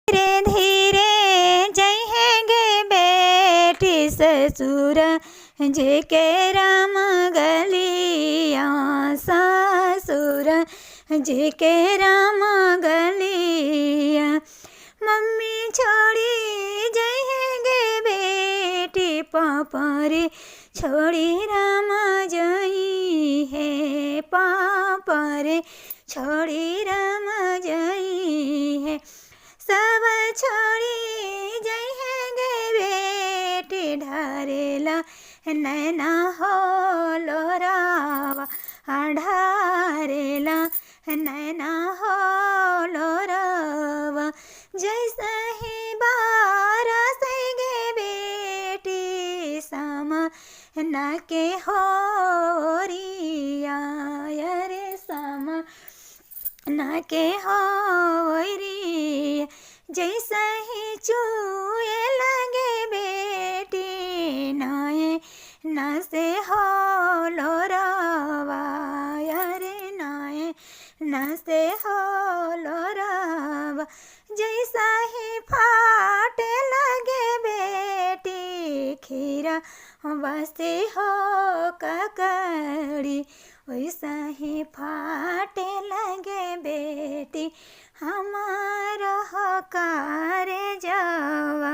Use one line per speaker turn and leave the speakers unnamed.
धीरे धीरे जहेंगे बेटी ससुर जी के राम गलियाँ ससुर जी के राम गलियाँ। मम्मी छोड़ी जहेंगे बेटी पापा रे छोड़ी राम जई है पापा रे छोड़ी राम जई है। सब छोड़ी जहेंगे बेटी ढारेला नैना हो लोरावा ढारेला नैना हो लोरावा। जैसे ही बारसेंगे बेटी समा न के हो रिया रे समा न के हो रिया। जैसे ही चूए लगे बेटी नए न से हो लोरावा रे नए न से हो लोरावा। जैसा ही फाटे लगे बेटी खीरा वैसे हो ककड़ी वैसा ही फाटे लगे बेटी हमारा हो कार जवा।